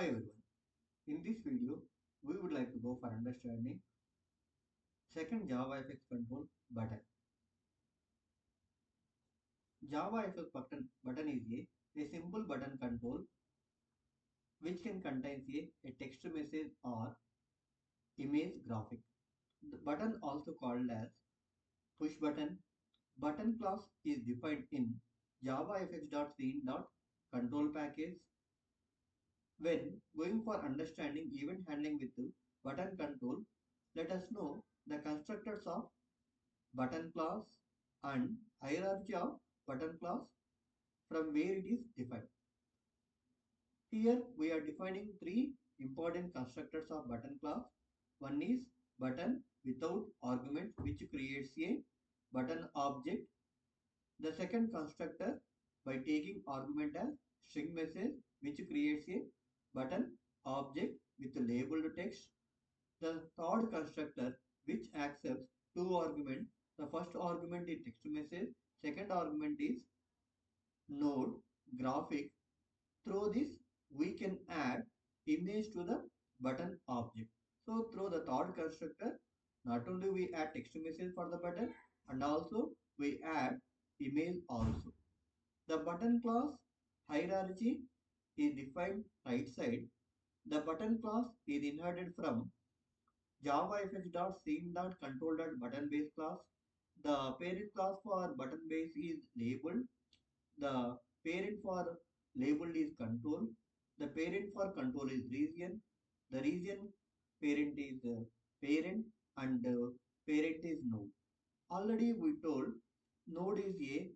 Hi everyone. In this video, we would like to go for understanding second JavaFX control button. JavaFX button is a simple button control which can contain a text message or image graphic. The button also called as push button. Button class is defined in javafx.scene.control package. When going for understanding event handling with the button control, let us know the constructors of button class and hierarchy of button class from where it is defined. Here we are defining three important constructors of button class. One is button without argument which creates a button object. The second constructor by taking argument as string message which creates a button object with labeled text. The third constructor which accepts two arguments. The first argument is text message, second argument is node graphic. Through this we can add image to the button object. So through the third constructor, not only we add text message for the button and also we add image also. The button class hierarchy is defined right side. The button class is inherited from JavaFX.scene.control.button base class. The parent class for button base is labeled. The parent for labeled is control. The parent for control is region. The region parent is parent and parent is node. Already we told node is a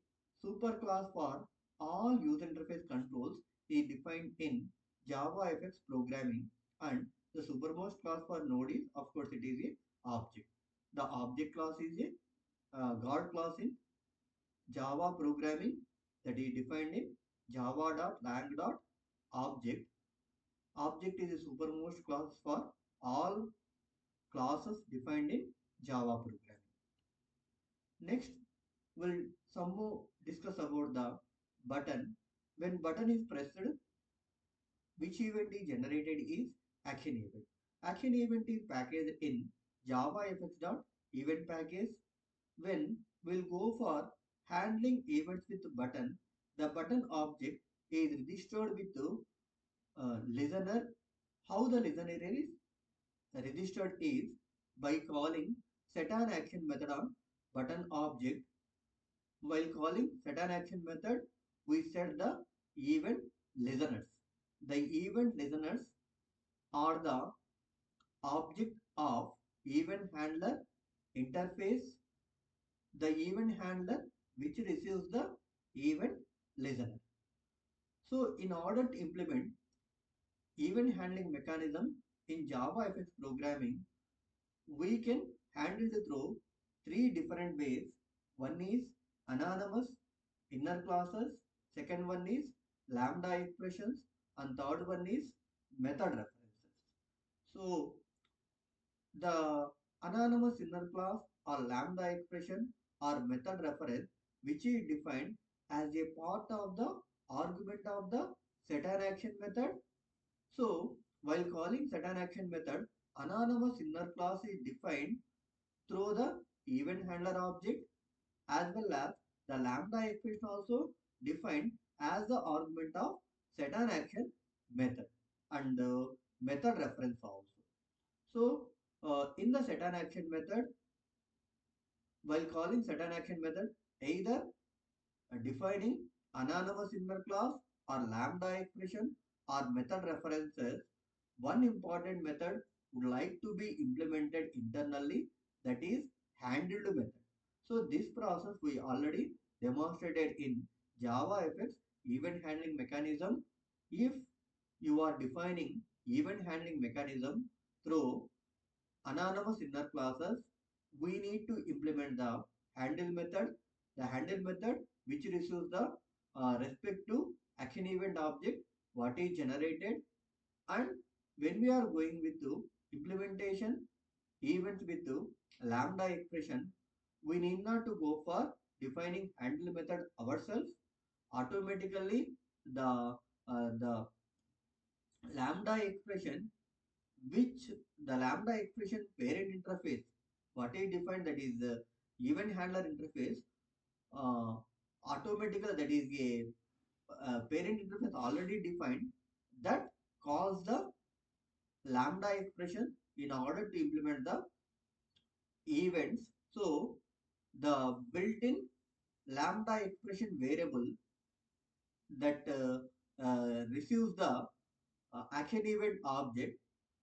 superclass for all user interface controls is defined in JavaFX programming, and the supermost class for node is of course it is a object. The object class is a guard class in Java programming that is defined in java.lang.object. Object is a supermost class for all classes defined in Java programming. Next, we'll some more discuss about the button. When button is pressed, which event is generated is action event. Action event is packaged in JavaFX.event package. When we'll go for handling events with button, the button object is registered with the listener. How the listener is registered is by calling set an action method on button object. While calling set an action method, we set the event listeners. The event listeners are the object of event handler interface, the event handler which receives the event listener. So in order to implement event handling mechanism in JavaFX programming, we can handle it through three different ways. One is anonymous inner classes, second one is lambda expressions, and third one is method references. So the anonymous inner class or lambda expression or method reference which is defined as a part of the argument of the set an action method. So while calling set an action method, anonymous inner class is defined through the event handler object, as well as the lambda expression also defined as the argument of set an action method and the method reference also. So in the set an action method, while calling set an action method, either defining anonymous inner class or lambda expression or method references, one important method would like to be implemented internally, that is handled method. So this process we already demonstrated in JavaFX event handling mechanism. If you are defining event handling mechanism through anonymous inner classes, we need to implement the handle method. The handle method which receives the respective action event object what is generated, and when we are going with the implementation events with the lambda expression, we need not to go for defining handle method ourselves. Automatically the lambda expression, which the lambda expression parent interface, what is defined, that is the event handler interface, uh, automatically, that is a parent interface already defined, that calls the lambda expression in order to implement the events. So the built-in lambda expression variable that receives the action event object,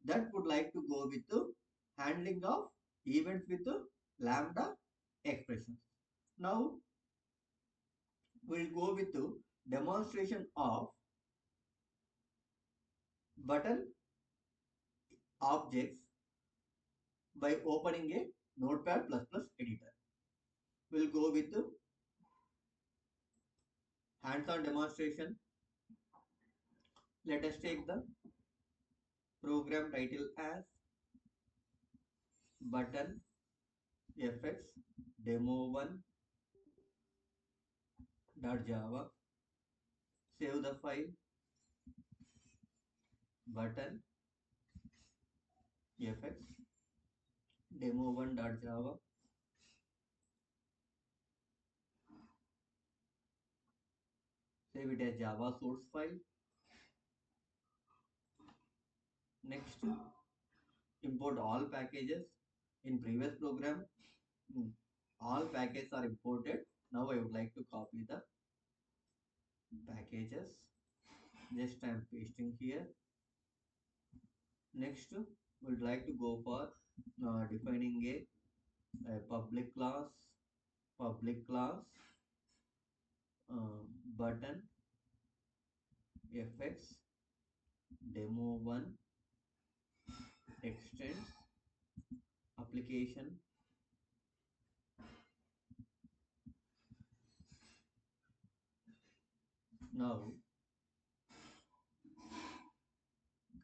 that would like to go with the handling of events with the lambda expressions. Now we'll go with the demonstration of button objects by opening a notepad++ editor. We'll go with the hands-on demonstration. Let us take the program title as button fx demo1.java. Save the file button fx demo1.java. Save it as Java source file. Next, import all packages. In previous program, all packages are imported. Now I would like to copy the packages. Just I am pasting here. Next, we would like to go for defining a public class button fx demo1 extends application. Now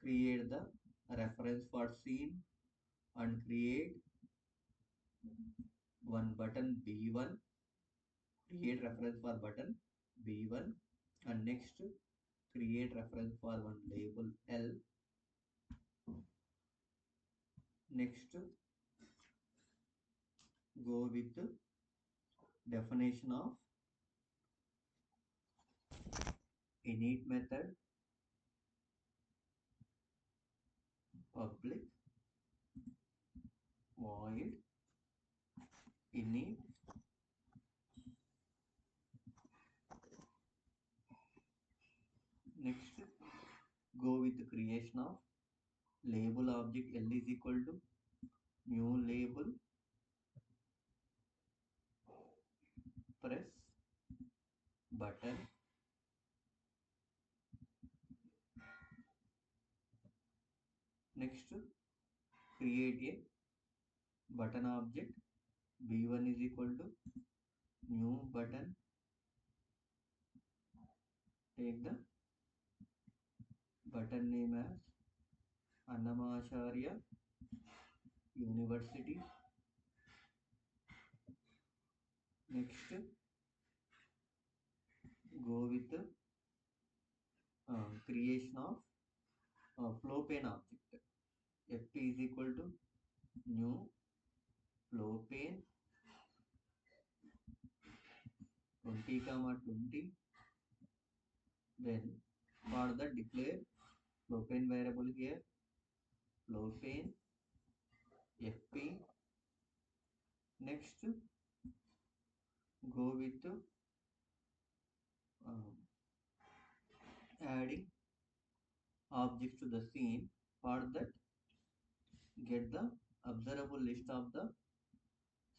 create the reference for scene and create one button b1. Create reference for button b1, and next create reference for one label L. Next, go with definition of init method public void init. Next, go with the creation of label object. L is equal to new label, press button. Next, create a button object. B1 is equal to new button. Take the button name as Annamacharya University. Next, go with the creation of flow pane object. Ft is equal to new flow pane 20, 20. Then for the declare flow pane variable here, flow pane fp. Next, go with um, adding objects to the scene. For that, get the observable list of the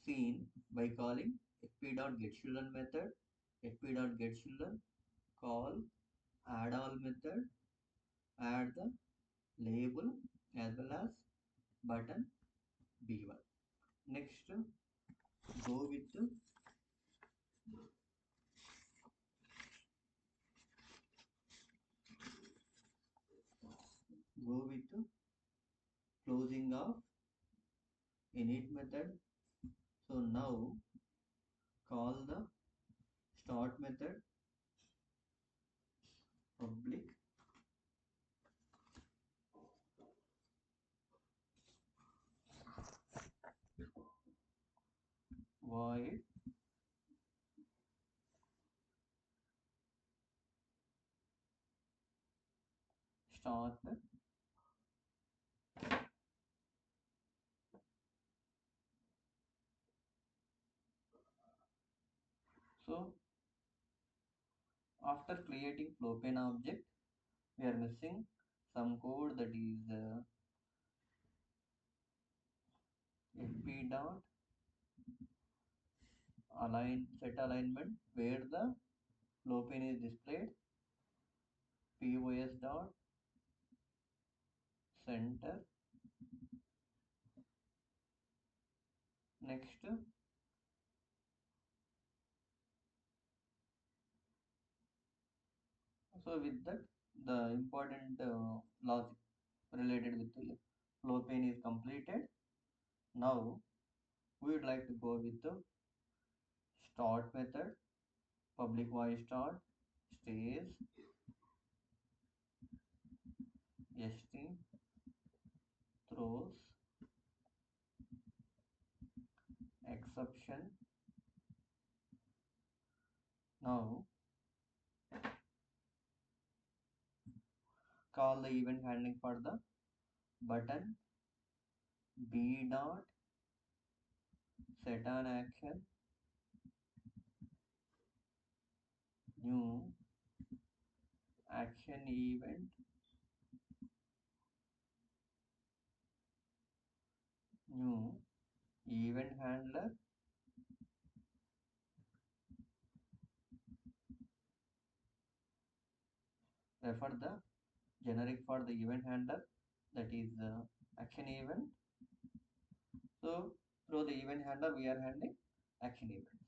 scene by calling fp.getChildren method. fp.getChildren call add all method, add the label as well as button b1. Next, go with closing of init method. So now call the start method public void start. So after creating flow object, we are missing some code, that is fp dot align set alignment, where the flow is displayed, pos dot center. Next, so with that, the important logic related with the flow is completed. Now we would like to go with the start method, public void start, stays st throws exception. Now call the event handling for the button, b dot set an action, new action event, new event handler, refer the generic for the event handler, that is action event. So through the event handler we are handling action events.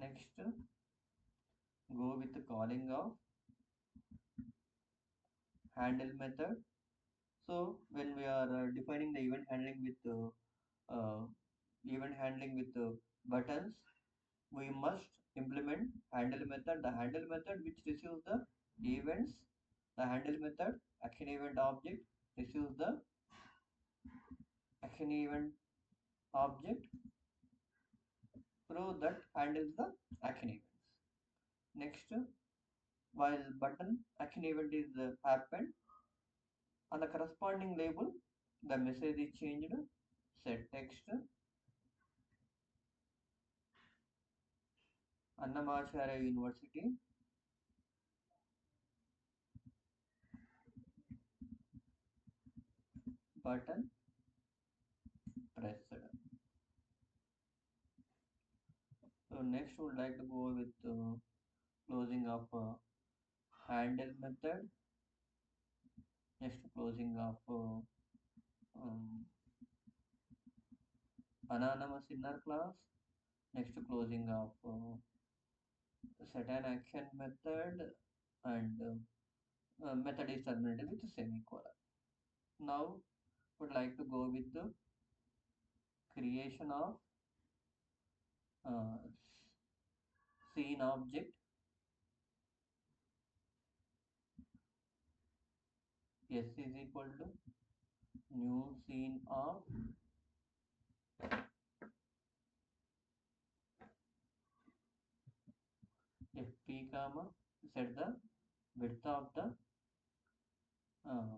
Next, go with the calling of handle method. So when we are defining the event handling with buttons, we must implement handle method. The handle method which receives the events, the handle method action event object receives the action event object, through that handles the action events. Next, while button action event is happened, on the corresponding label the message is changed, set text Annamacharya University button pressed. So next would like to go with closing of handle method. Next closing of um, anonymous inner class. Next closing of set an action method, and method is terminated with semicolon. Now would like to go with the creation of uh, scene object. S is equal to new scene of fp comma, set the width of the uh,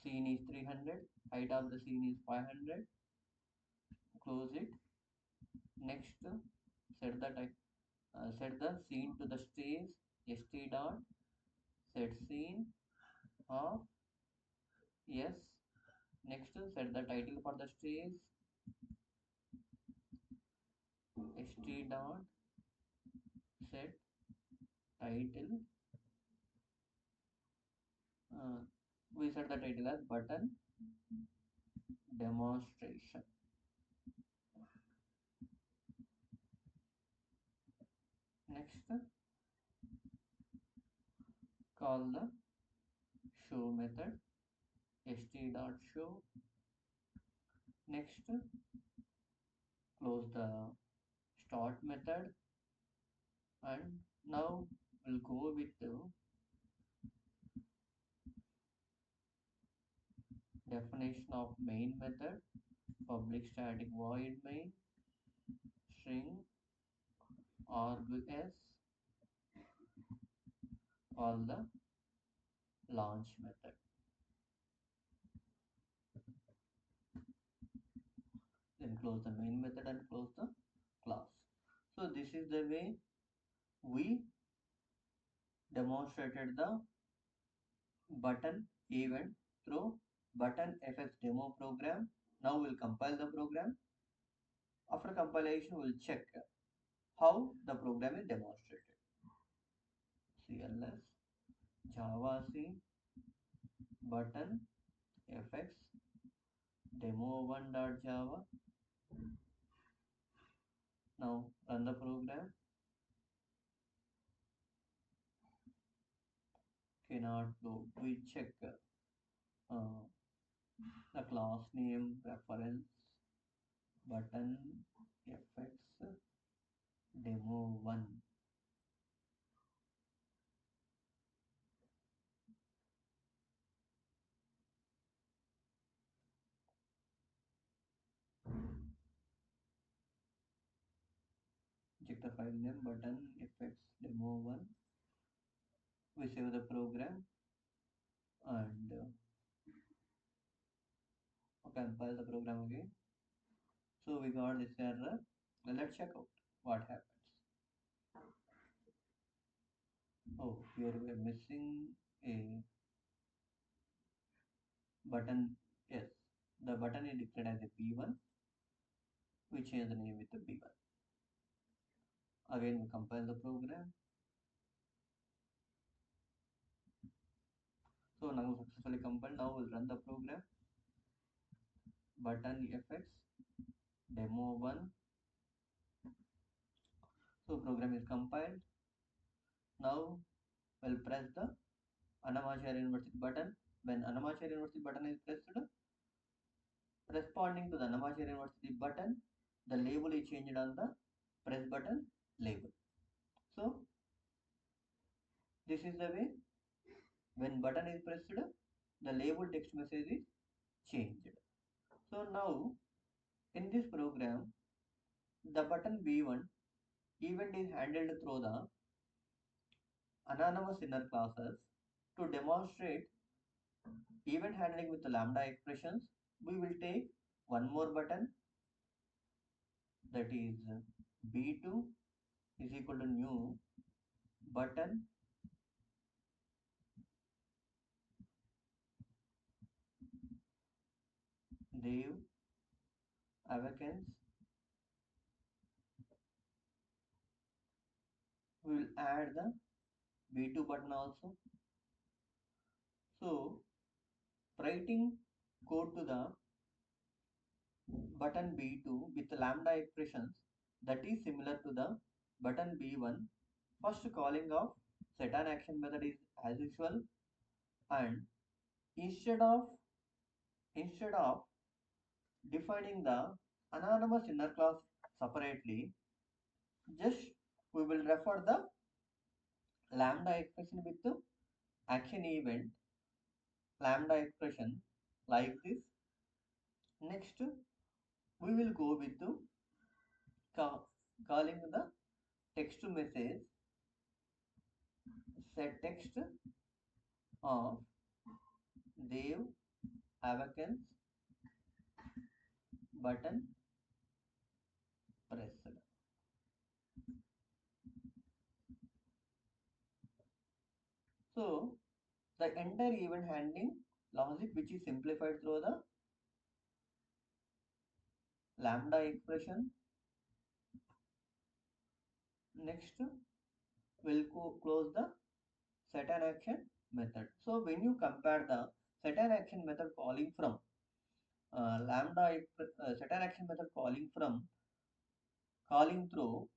scene is 300, height of the scene is 500, close it. Next, set the scene to the stage, st dot set scene of yes. Next, set the title for the stage, st dot set title. uh, we set the title as button demonstration. Next, call the show method, st dot show. Next, close the start method, and now we'll go with the definition of main method, public static void main string args call the launch method. Then close the main method and close the class. So this is the way we demonstrated the button event through button fx demo program. Now we'll compile the program. After compilation, we'll check how the program is demonstrated. CLS Java C button fx demo1.java. Now run the program. Cannot load. We check the class name reference button fx demo1. Check the file name button fx demo1. We save the program and compile the program again. So we got this error. Now let's check out what happens. Oh, here we are missing a button. Yes, the button is declared as a B1. We change the name with the B1. Again, we compile the program. So now successfully compiled. Now we'll run the program. Button fx demo1. So program is compiled. Now we'll press the Annamacharya University button. When Annamacharya University button is pressed, responding to the Annamacharya University button, the label is changed on the press button label. So this is the way when button is pressed, the label text message is changed. So now in this program, the button B1 event is handled through the anonymous inner classes. To demonstrate event handling with the lambda expressions, we will take one more button, that is B2 is equal to new button Dev awakens. We will add the B2 button also. So writing code to the button B2 with lambda expressions, that is similar to the button B1. First calling of set an action method is as usual, and instead of instead of defining the anonymous inner class separately, just we will refer the lambda expression with the action event lambda expression like this. Next, we will go with the calling the text message set text of Dev awakens button pressed. So the entire event handling logic, which is simplified through the lambda expression. Next, we'll close the set an action method. So when you compare the set an action method calling from set an action method calling through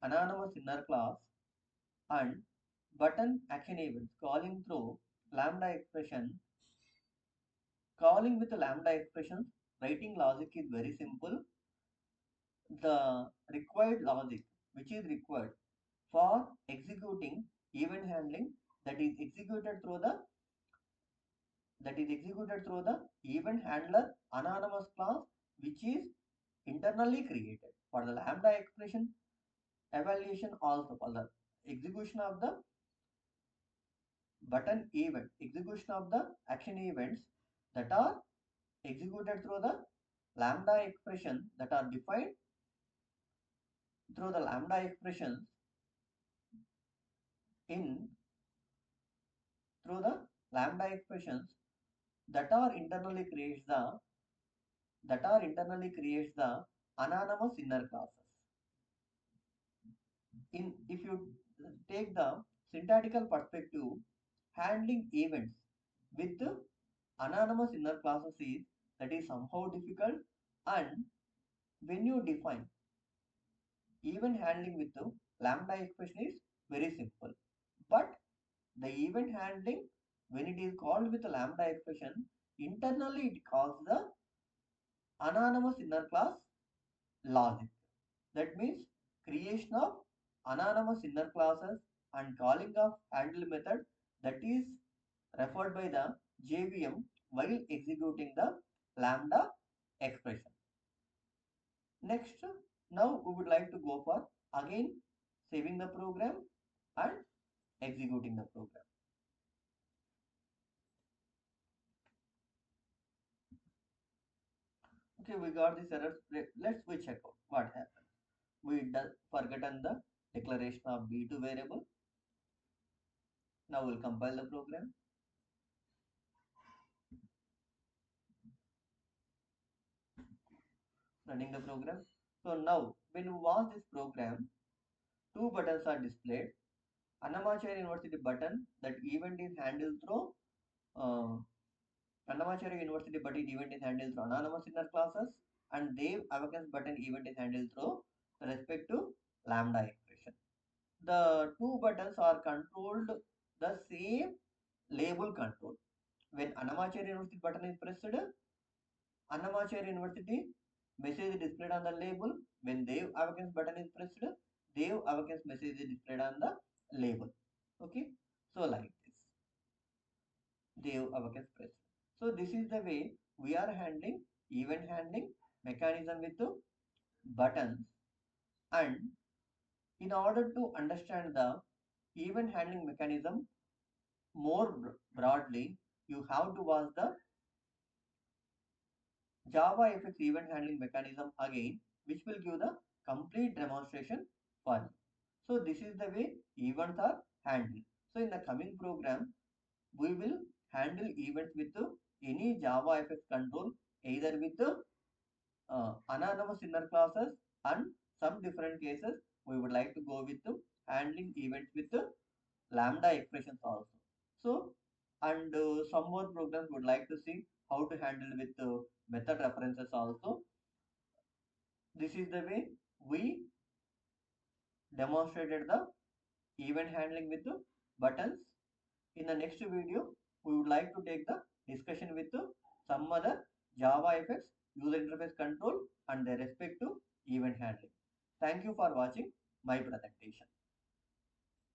anonymous inner class and button action events calling through lambda expression, calling with lambda expressions, writing logic is very simple. The required logic which is required for executing event handling, that is executed through the event handler anonymous class, which is internally created. For the lambda expression evaluation also for the execution of the button event, execution of the action events that are executed through the lambda expression that are defined through the lambda expressions in through the lambda expressions that are internally creates the anonymous inner classes. In if you take the syntactical perspective, handling events with anonymous inner classes is that is somehow difficult, and when you define event handling with the lambda expression is very simple. But the event handling, when it is called with the lambda expression, internally it calls the anonymous inner class logic. That means creation of anonymous inner classes and calling of handle method that is referred by the JVM while executing the lambda expression. Next, now we would like to go for again saving the program and executing the program. Okay, we got this error. Let's we check out what happened. We forgotten the declaration of B2 variable. Now we'll compile the program. Running the program. So now when you watch this program, two buttons are displayed. Annamacharya University button, that event is handled through uh, Annamacharya University button event is handled through anonymous inner classes, and Dev Avakans button event is handled through the respective lambda expression. The two buttons are controlled the same label control. When Annamacharya University button is pressed, Annamacharya University message is displayed on the label. When Dev Avakans button is pressed, Dev Avakans message is displayed on the label. Okay, so like this, Dev Avakans pressed. So this is the way we are handling event handling mechanism with the buttons. And in order to understand the event handling mechanism more broadly, you have to watch the JavaFX event handling mechanism again, which will give the complete demonstration for you. So this is the way events are handled. So in the coming program, we will handle events with any JavaFX control, either with anonymous inner classes, and some different cases we would like to go with handling events with lambda expressions also. So, and some more programs would like to see how to handle with method references also. This is the way we demonstrated the event handling with the buttons. In the next video, we would like to take the discussion with some other JavaFX user interface control and their respective event handling. Thank you for watching my presentation.